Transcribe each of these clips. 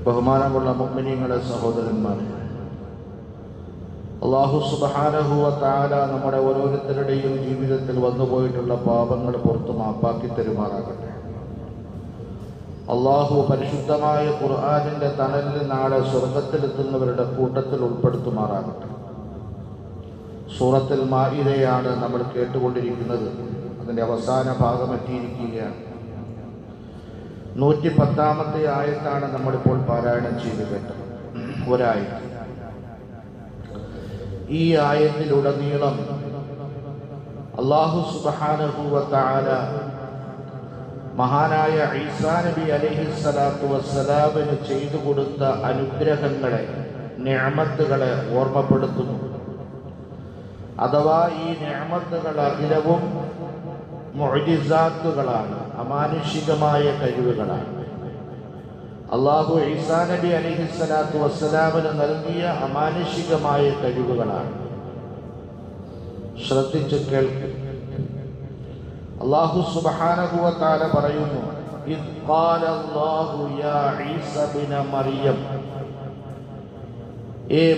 ബഹുമാനമുള്ള മുഅ്മിനീങ്ങളെ, സഹോദരന്മാരെ, അല്ലാഹു സുബ്ഹാനഹു വ തആല നമ്മുടെ ഓരോരുത്തരുടെയും ജീവിതത്തിൽ വന്നുപോയിട്ടുള്ള പാപങ്ങൾ പുറത്തു മാപ്പാക്കി തരുമാറാകട്ടെ. അല്ലാഹു പരിശുദ്ധമായ ഖുർആനിന്റെ തണലിൽ നാളെ സ്വർഗത്തിലെത്തുന്നവരുടെ കൂട്ടത്തിൽ ഉൾപ്പെടുത്തുമാറാകട്ടെ. സൂറത്തുൽ മാഇദയാണ് നമ്മൾ കേട്ടുകൊണ്ടിരിക്കുന്നത്. അതിൻ്റെ അവസാന ഭാഗം എത്തിയിരിക്കുകയാണ്. 110-ാമത്തെ ആയത്താണ് നമ്മളിപ്പോൾ പാരായണം ചെയ്ത് കേട്ടത്. ഒരായത്ത്. ഈ ആയത്തിലുടനീളം അല്ലാഹു സുബ്ഹാനഹു വ തആല മഹാനായ ഈസാ നബി അലൈഹിസ്സലാത്തു വസ്സലാമിന് ചെയ്തു കൊടുത്ത അനുഗ്രഹങ്ങളെ, നിഅമത്തുകളെ ഓർമ്മപ്പെടുത്തുന്നു. അഥവാ ഈ നിഅമത്തുകൾ അഖിലവും മുഅ്ജിസാത്തുകളാണ്, അമാനുഷികമായ കഴിവുകളാണ്. അല്ലാഹു ഈസാ നബി അലൈഹിസ്സലാത്തു വസ്സലാമിന് നൽകിയ അമാനുഷികമായ കഴിവുകളാണ്. ശ്രദ്ധിച്ച് കേൾക്കുക. അല്ലാഹു സുബ്ഹാനഹു വ തആല പറയുന്നു, ഇദ് ഖാല അല്ലാഹു യാ ഈസ ഇബ്ന മറിയം,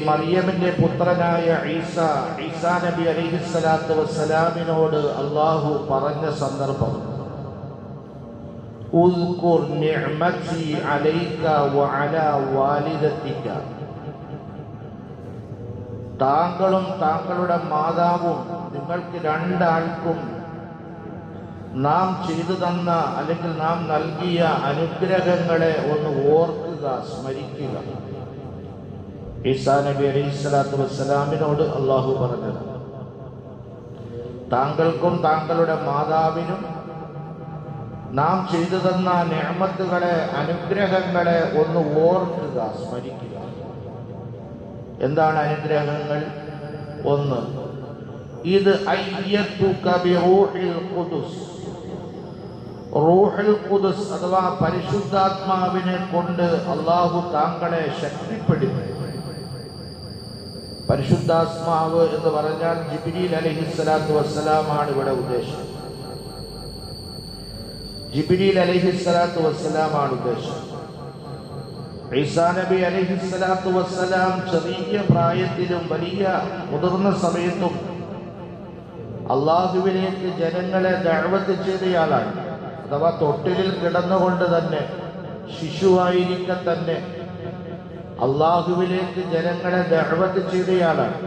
മറിയമിന്റെ പുത്രനായ ഈസാ നബി അലൈഹിസ്സലാത്തു വസ്സലാമിനോട് അല്ലാഹു പറഞ്ഞ സന്ദർഭം, ഉദ്കുർ നിഅമതി അലൈക വഅലാ വാലിദതിക, താങ്കളും താങ്കളുടെ മാതാവും നിങ്ങൾക്ക് രണ്ടാൾക്കും നാം ചെയ്തു തന്ന അല്ലെങ്കിൽ നാം നൽകിയ അനുഗ്രഹങ്ങളെ ഒന്ന് ഓർക്കുക, സ്മരിക്കുക. ഈസാ നബി അലൈഹിസ്സലാത്തു വസ്സലാമിനോട് അല്ലാഹു പറഞ്ഞത്, താങ്കൾക്കും താങ്കളുടെ മാതാവിനും നാം ചെയ്തു തന്ന നിഅമത്തുകളെ, അനുഗ്രഹങ്ങളെ ഒന്ന് ഓർക്കുക, സ്മരിക്കുക. എന്താണ് അനുഗ്രഹങ്ങൾ? ഒന്ന്, ഇത് അയ്യതുക ബിറൂഹിൽ ഖുദുസ്, റൂഹുൽ ഖുദുസ് അഥവാ പരിശുദ്ധാത്മാവിനെ കൊണ്ട് അല്ലാഹു താങ്കളെ ശക്തിപ്പെടുത്തി. പരിശുദ്ധാത്മാവ് എന്ന് പറഞ്ഞാൽ ജിബ്രീൽ അലൈഹിസ്സലാത്തു വസ്സലാമാണ് ഇവിടെ ഉദ്ദേശം. ജിബ്രീൽ അലൈഹിസ്സലാത്തു വസ്സലാമാണ് ഉദ്ദേശം. ഈസാ നബി അലൈഹിസ്സലാത്തു വസ്സലാം ചെറിയ പ്രായത്തിലും വലിയ മുതിർന്ന സമയത്തും അള്ളാഹുവിലേക്ക് ജനങ്ങളെ ദഅവത്ത് ചെയ്തയാളാണ്. അഥവാ തൊട്ടിലിൽ കിടന്നുകൊണ്ട് തന്നെ, ശിശുവായിരിക്കെ തന്നെ അള്ളാഹുവിലേക്ക് ജനങ്ങളെ ദഅവത്ത് ചെയ്തയാളാണ്.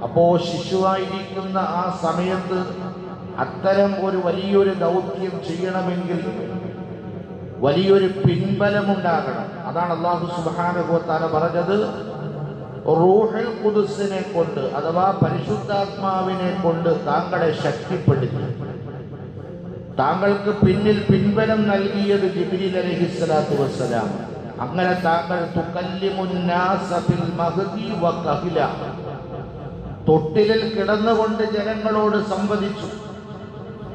അപ്പോ ശിശുവായിരിക്കുന്ന ആ സമയത്ത് അത്തരം ഒരു വലിയൊരു ദൗത്യം ചെയ്യണമെങ്കിൽ വലിയൊരു പിൻബലമുണ്ടാകണം. അതാണ് അല്ലാഹു സുബ്ഹാനഹു വ തആല പറഞ്ഞത്, റൂഹുൽ ഖുദുസിനെ കൊണ്ട് അഥവാ പരിശുദ്ധാത്മാവിനെ കൊണ്ട് താങ്കളെ ശക്തിപ്പെടുത്തി. താങ്കൾക്ക് പിന്നിൽ പിൻബലം നൽകിയത് ജിബ്രീൽ അലൈഹിസ്സലാത്തു വസ്സലാം. അങ്ങനെ താങ്കൾ തുകല്ലിമുന്നാസ ഫിൽ മഹ്ദി വ കഹില, തൊട്ടിലിൽ കിടന്നുകൊണ്ട് ജനങ്ങളോട് സംവദിച്ചു.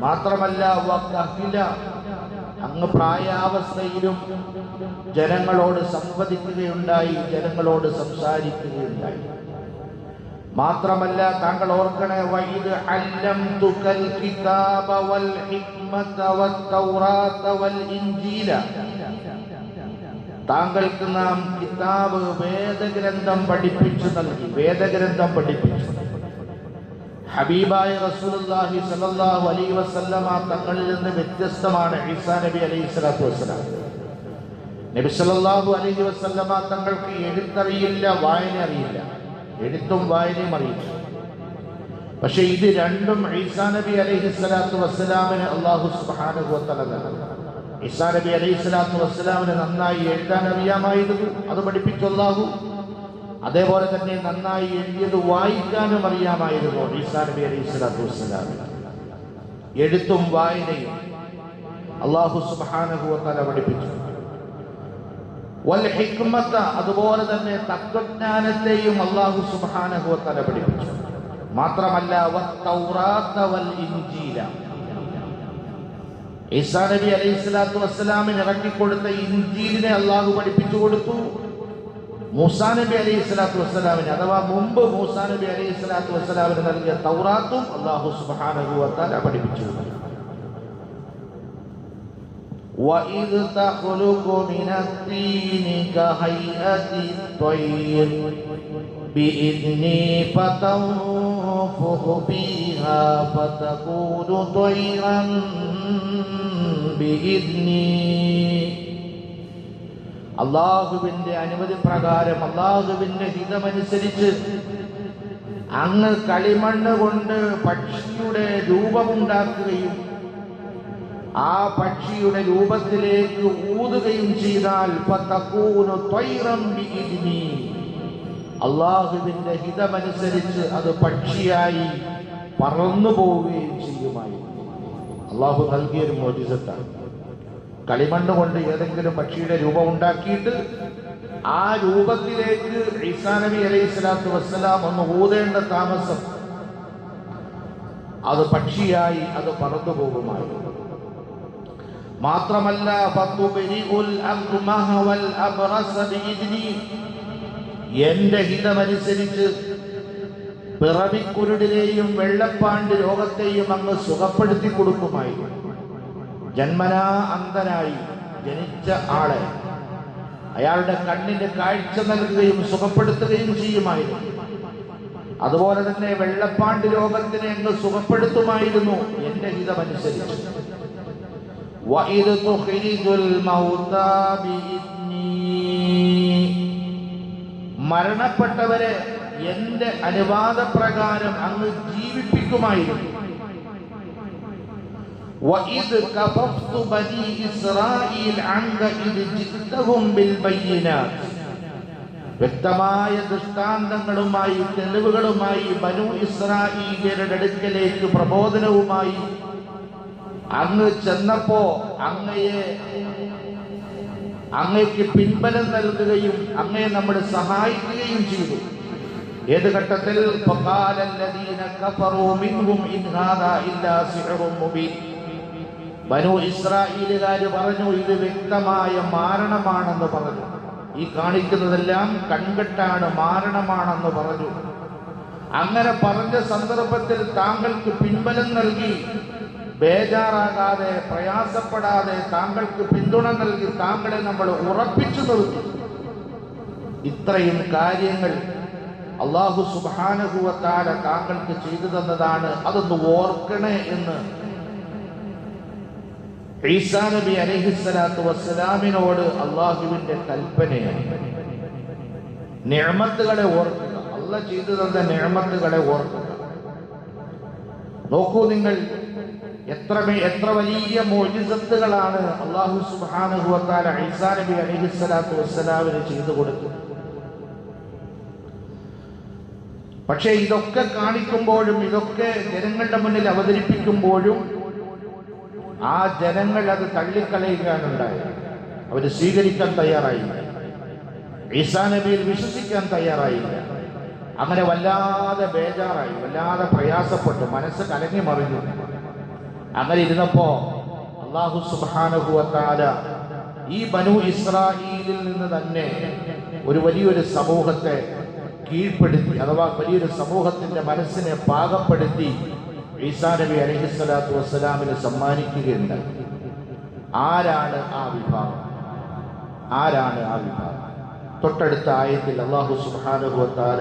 മാത്രമല്ല വ കഹില, അങ്ങ് പ്രായാവസ്ഥയിലും ജനങ്ങളോട് സംവദിക്കുകയുണ്ടായി, ജനങ്ങളോട് സംസാരിക്കുകയുണ്ടായി. മാത്രമല്ല താങ്കൾ ഓർക്കണേ, വഇദ് അല്ലംതുകൽ കിതാബ വൽ ഹിക്മത വത്തൗറാത വൽ ഇൻജീല, താങ്കൾക്ക് നാം കിതാബ്, വേദഗ്രന്ഥം പഠിപ്പിച്ചു നൽകി. വേദഗ്രന്ഥം പഠിപ്പിച്ചു. ഹബീബായ റസൂലുള്ളാഹി സ്വല്ലല്ലാഹു അലൈഹി വസല്ലമ തങ്ങളിൽ നിന്ന് വ്യത്യസ്തമാണ് ഈസാ നബി അലൈഹിസ്സലാത്തു വസ്സലാം. നബി സല്ലല്ലാഹു അലൈഹി വസല്ലമ തങ്ങൾക്ക് എഴുത്തറിയില്ല, വായന അറിയില്ല. എഴുത്തും വായനയും അറിയില്ല. പക്ഷെ ഇത് രണ്ടും ഈസാ നബി അലൈഹിസ്സലാത്തു വസ്സലാമിന് അല്ലാഹു സുബ്ഹാനഹു വ തആല നൽകി. ഈസാ നബി അലൈഹിസ്സലാത്തു വസ്സലാമിന് നന്നായി എഴുതാൻ അറിയാമായിരുന്നു, അത് പഠിപ്പിച്ചു അല്ലാഹു. അതേപോലെ തന്നെ നന്നായി എഴുതിയത് വായിക്കാനും അറിയാമായിരുന്നു ഈസാ നബി അലൈഹിസ്സലാത്തു വസ്സലാമിന്. എഴുത്തും വായനയും അല്ലാഹു സുബ്ഹാനഹു വ തആല പഠിപ്പിച്ചു. വൽ ഹിക്മത, അതുപോലെ തന്നെ തത്വജ്ഞാനത്തെയും അല്ലാഹു സുബ്ഹാനഹു വ തആല പഠിപ്പിച്ചു. മാത്രമല്ല വത്തൗറാത വൽ ഇൻജീല, ഈസാ നബി അലൈഹിസ്സലാത്തു വസ്സലാമിന് ഇറക്കിക്കൊടുത്ത ഇൻജീലിനെ അല്ലാഹു പഠിപ്പിച്ചു കൊടുത്തു. മൂസാ നബി അലൈഹിസ്സലാത്തു വസ്സലാമിന് അഥവാ മുമ്പ് മൂസാ നബി അലൈഹിസ്സലാത്തു വസ്സലാമിന് നൽകിയ തൗറാത്തും അല്ലാഹു സുബ്ഹാനഹു വ തആല പഠിപ്പിച്ചു. وَإِذْ تَخْلُقُ مِنَ الطِّينِ كَهَيْئَةِ الطَّيْرِ بِإِذْنِي فَتَنفُخُ فِيهَا فَتَكُونُ طَيْرًا بِإِذْنِي. അള്ളാഹുവിന്റെ അനുമതി പ്രകാരം അള്ളാഹുവിന്റെ ഹിതമനുസരിച്ച് അങ്ങ് കളിമണ്ണ് കൊണ്ട് പക്ഷിയുടെ രൂപമുണ്ടാക്കുകയും ആ പക്ഷിയുടെ രൂപത്തിലേക്ക് ഊതുകയും ചെയ്താൽ ഫതകൂനു ത്വയ്റൻ ബിഇദ്നി, അള്ളാഹുവിന്റെ ഹിതമനുസരിച്ച് അത് പക്ഷിയായി പറന്നു പോവുകയും ചെയ്യുമായിരുന്നു. അള്ളാഹു നൽകിയൊരു മോചിസത്താണ്. കളിമണ്ണ് കൊണ്ട് ഏതെങ്കിലും പക്ഷിയുടെ രൂപം ഉണ്ടാക്കിയിട്ട് ആ രൂപത്തിലേക്ക് ഈസാ നബി അലൈഹി സ്വലാത്തു വസ്സലാം ഒന്ന് ഊതേണ്ട താമസം, അത് പക്ഷിയായി അത് പറന്നു പോകുമായിരുന്നു. മാത്രമല്ല എന്റെ ഹിതമനുസരിച്ച് പിറവിക്കുരുടിലെയും വെള്ളപ്പാണ്ട് രോഗത്തെയും അങ്ങ് സുഖപ്പെടുത്തി കൊടുക്കുമായിരുന്നു. ജന്മനാ അന്ധനായി ജനിച്ച ആളെ അയാളുടെ കണ്ണിന്റെ കാഴ്ച നൽകുകയും സുഖപ്പെടുത്തുകയും ചെയ്യുമായിരുന്നു. അതുപോലെ തന്നെ വെള്ളപ്പാണ്ട് രോഗത്തിനെ അങ്ങ് സുഖപ്പെടുത്തുമായിരുന്നു എന്റെ ഹിതമനുസരിച്ച്. وَإِذْ تُخْرِجُ الْمَوْتَى بِإِذْنِي, മരണപ്പെട്ടവരെ എന്റെ അനുവാദപ്രകാരം അങ്ങ് ജീവിപ്പിക്കുമായിരുന്നു. وَإِذْ كَفَفْتُ بَنِي إِسْرَائِيلَ عَنْكَ إِذْ جِئْتَهُمْ بِالْبَيِّنَاتِ, വ്യക്തമായ ദൃഷ്ടാന്തങ്ങളുമായി തെളിവുകളുമായി ബനൂ ഇസ്രാഈലിന്റെ അടുക്കലേക്ക് പ്രബോധനവുമായി അങ്ങ് ചെന്നപ്പോ അങ്ങയ്ക്ക് പിൻബലം നൽകുകയും അങ്ങയെ നമ്മൾ സഹായിക്കുകയും ചെയ്തു. ഏത് ഘട്ടത്തിൽ? فَقَالَ الَّذِينَ كَفَرُوا مِنْهُمْ إِنْ هَذَا إِلَّا سِحْرٌ مُبِينٌ, ബനൂ ഇസ്രായേലുകാര് പറഞ്ഞു ഇത് വ്യക്തമായ മാരണമാണെന്ന് പറഞ്ഞു. ഈ കാണിക്കുന്നതെല്ലാം കൺകെട്ടാണ്, മാരണമാണെന്ന് പറഞ്ഞു. അങ്ങനെ പറഞ്ഞ സന്ദർഭത്തിൽ താങ്കൾക്ക് പിൻബലം നൽകി, ബേജാറാകാതെ പ്രയാസപ്പെടാതെ താങ്കൾക്ക് പിന്തുണ നൽകി താങ്കളെ നമ്മൾ ഉറപ്പിച്ചു നിർത്തി. ഇത്രയും കാര്യങ്ങൾ അല്ലാഹു സുബ്ഹാനഹു വ തആല താങ്കൾക്ക് ചെയ്തു തന്നതാണ്, അതൊന്ന് ഓർക്കണേ എന്ന് ഈസാ നബി അലൈഹിസ്സലാത്തു വസ്സലാമിനോട് അള്ളാഹുവിന്റെ കൽപ്പനയാണ്. നിഅമത്തുകളെ ഓർക്കുക, അല്ലാഹ് ചെയ്തു തന്ന നിഅമത്തുകളെ ഓർക്കുക. നോക്കൂ നിങ്ങൾ, എത്ര വലിയ മുഅ്ജിസത്തുകളാണ് അല്ലാഹു സുബ്ഹാനഹു വ തആല ഈസാ നബി അലൈഹിസ്സലാത്തു വസ്സലാമിന് ചെയ്തു കൊടുത്തത്. പക്ഷേ ഇതൊക്കെ കാണിക്കുമ്പോഴും ഇതൊക്കെ ജനങ്ങളുടെ മുന്നിൽ അവതരിപ്പിക്കുമ്പോഴും ആ ജനങ്ങൾ അത് തള്ളിക്കളയുകയാണുണ്ടായത്. അവർ സ്വീകരിക്കാൻ തയ്യാറായില്ല, ഈസാ നബിയിൽ വിശ്വസിക്കാൻ തയ്യാറായില്ല. അങ്ങനെ വല്ലാതെ ബേജാറായി, വല്ലാതെ പ്രയാസപ്പെട്ടു, മനസ്സ് കലങ്ങി മറിഞ്ഞു. അങ്ങനെ ഇരുന്നപ്പോ അല്ലാഹു സുബ്ഹാനഹു വ തആല ഈ ബനൂ ഇസ്രായീലിൽ നിന്ന് തന്നെ ഒരു വലിയൊരു സമൂഹത്തെ കീഴ്പ്പെടുത്തി, അഥവാ വലിയൊരു സമൂഹത്തിന്റെ മനസ്സിനെ പാകപ്പെടുത്തി ഈസാ നബി അലൈഹിസ്സലാത്തു വസ്സലാമിന് സമ്മാനിക്കുകയുണ്ടായി. ആരാണ് ആ വിഭാഗം? ആരാണ് ആ വിഭാഗം? തൊട്ടടുത്ത ആയത്തിൽ അല്ലാഹു സുബ്ഹാനഹു വ തആല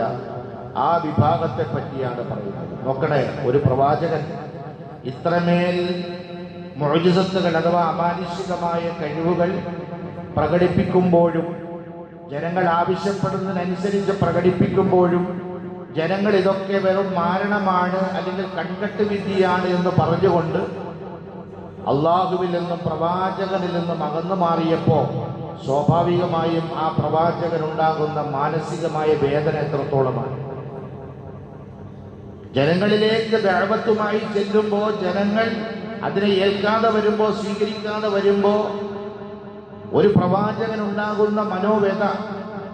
ആ വിഭാഗത്തെ പറ്റിയാണ് പറയുന്നത്. നോക്കണേ, ഒരു പ്രവാചകൻ ഇത്രമേൽ മുഅ്ജിസത്തുകൾ അഥവാ അമാനുഷികമായ കഴിവുകൾ പ്രകടിപ്പിക്കുമ്പോഴും ജനങ്ങൾ ആവശ്യപ്പെടുന്നതിനനുസരിച്ച് പ്രകടിപ്പിക്കുമ്പോഴും ജനങ്ങൾ ഇതൊക്കെ വെറും മാരണമാണ് അല്ലെങ്കിൽ കൺകെട്ട് വിദ്യയാണ് എന്ന് പറഞ്ഞുകൊണ്ട് അള്ളാഹുവിൽ നിന്നും പ്രവാചകനിൽ നിന്നും അകന്നു മാറിയപ്പോൾ സ്വാഭാവികമായും ആ പ്രവാചകനുണ്ടാകുന്ന മാനസികമായ വേദന എത്രത്തോളമാണ്. ജനങ്ങളിലേക്ക് ദഅവത്തുമായി ചെല്ലുമ്പോൾ ജനങ്ങൾ അതിനെ ഏൽക്കാതെ വരുമ്പോൾ, സ്വീകരിക്കാതെ വരുമ്പോൾ ഒരു പ്രവാചകനുണ്ടാകുന്ന മനോവേദ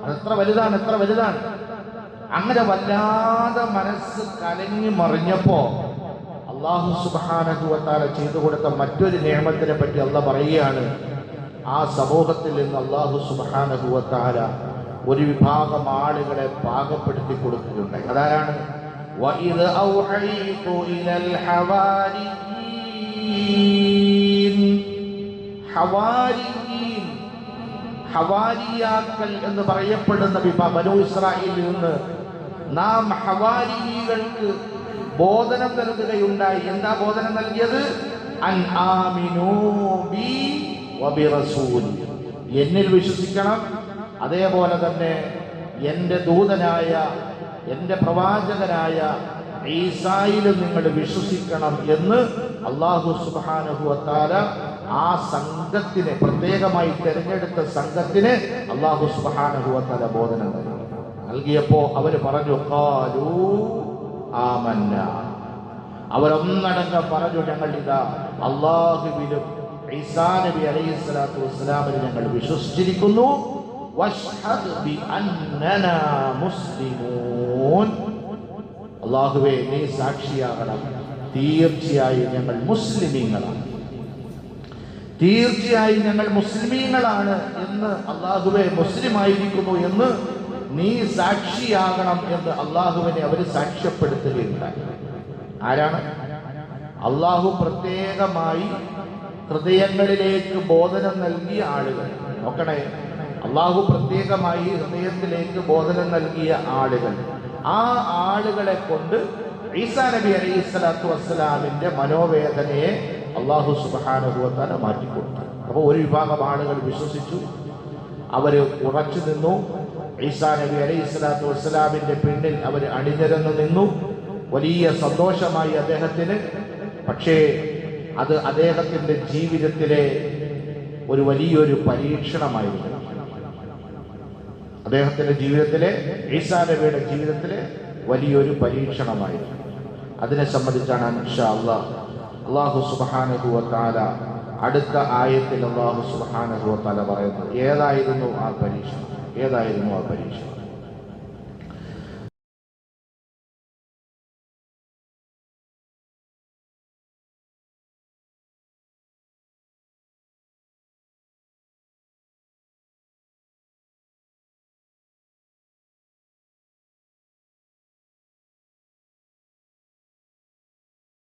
അതെത്ര വലുതാണ്, എത്ര വലുതാണ്. അങ്ങനെ വല്ലാതെ മനസ്സ് കലങ്ങി മറിഞ്ഞപ്പോ അല്ലാഹു സുബ്ഹാനഹു വ തആല ചെയ്തു കൊടുത്ത മറ്റൊരു നിഅമത്തിനെ പറ്റി അല്ലാഹ് പറയുകയാണ്. ആ സമൂഹത്തിൽ നിന്ന് അല്ലാഹു സുബ്ഹാനഹു വ തആല ഒരു വിഭാഗം ആളുകളെ പാകപ്പെടുത്തി കൊടുക്കുകയുണ്ടായി. അതാരാണ്? وَإِذْ أَوْحَيْتُ إِلَى الْحَوَارِيِّينَ, ഹവാരിയീൻ, ഹവാരിയാക്കൾ എന്ന് പറയപ്പെടുന്ന ബനൂ ഇസ്രായേലിൽ നിന്ന് നാം ഹവാരികൾക്ക് ബോധനം നൽകുകയുണ്ടായി. എന്താ ബോധനം നൽകിയത്? അൻ ആമിനൂ ബി വബിറസൂലി, എന്നിൽ വിശ്വസിക്കണം, അതേപോലെ തന്നെ എൻ്റെ ദൂതനായ, എൻ്റെ പ്രവാചകനായ ഈസായിലും നിങ്ങൾ വിശ്വസിക്കണം എന്ന് അല്ലാഹു സുബ്ഹാനഹു വ തആല ആ സംഘത്തിന്, പ്രത്യേകമായി തിരഞ്ഞെടുത്ത സംഘത്തിന് അല്ലാഹു സുബ്ഹാനഹു വ തആല ബോധനം നൽകിയപ്പോ അവർ പറഞ്ഞു ഖാലൂ ആമന്നാ, അവരൊന്നടങ്കം പറഞ്ഞു ഞങ്ങൾ ഇതാ അല്ലാഹുവിലും ഈസാ നബി അലൈഹിസ്സലാത്തു വസ്സലാമിൽ ഞങ്ങൾ വിശ്വസിച്ചിരിക്കുന്നു. വഷ്ഹദ് ബി അന്നനാ മുസ്ലിമൂൻ, അല്ലാഹുവേ നീ സാക്ഷിയാകണം, തീർച്ചയായും ഞങ്ങൾ മുസ്ലിമീങ്ങളാണ്, തീർച്ചയായും ഞങ്ങൾ മുസ്ലിമീങ്ങളാണ് എന്ന്, അല്ലാഹുവേ മുസ്ലിമായിരിക്കുന്നു എന്ന് നീ സാക്ഷിയാകണം എന്ന് അല്ലാഹുവിനെ അവർ സാക്ഷ്യപ്പെടുത്തുകയുണ്ടായി. ആരാണ്? അല്ലാഹു പ്രത്യേകമായി ഹൃദയങ്ങളിലേക്ക് ബോധനം നൽകിയ ആളുകൾ. നോക്കണേ, അല്ലാഹു പ്രത്യേകമായി ഹൃദയത്തിലേക്ക് ബോധനം നൽകിയ ആളുകൾ, ആ ആളുകളെ കൊണ്ട് ഈസാ നബി അലൈഹിസ്സലാത്തു വസ്സലാമിന്റെ മനോവേദനയെ അല്ലാഹു സുബ്ഹാനഹു വ തആല മാറ്റിക്കൊടുത്തു. അപ്പോൾ ഒരു വിഭാഗം ആളുകൾ വിശ്വസിച്ചു, അവർ ഉറച്ചു നിന്നു, ഈസാ നബി അലൈഹിസ്സലാത്തു വസ്സലാമിന്റെ പിന്നിൽ അവർ അണിനിരന്നു നിന്നു. വലിയ സന്തോഷമായി അദ്ദേഹത്തിന്. പക്ഷേ അത് അദ്ദേഹത്തിന്റെ ജീവിതത്തിലെ ഒരു വലിയൊരു പരീക്ഷണമായിരുന്നു. അദ്ദേഹത്തിന്റെ ജീവിതത്തിലെ, ഈസാ നബിയുടെ ജീവിതത്തിലെ വലിയൊരു പരീക്ഷണമായിരുന്നു. അതിനെ സംബന്ധിച്ചാണ് ഇൻഷാ അല്ലാഹ് അല്ലാഹു സുബ്ഹാനഹു വ തആല അടുത്ത ആയത്തിൽ അല്ലാഹു സുബ്ഹാനഹു വ തആല പറയുന്നത്. ഏതായിരുന്നു ആ പരീക്ഷണം?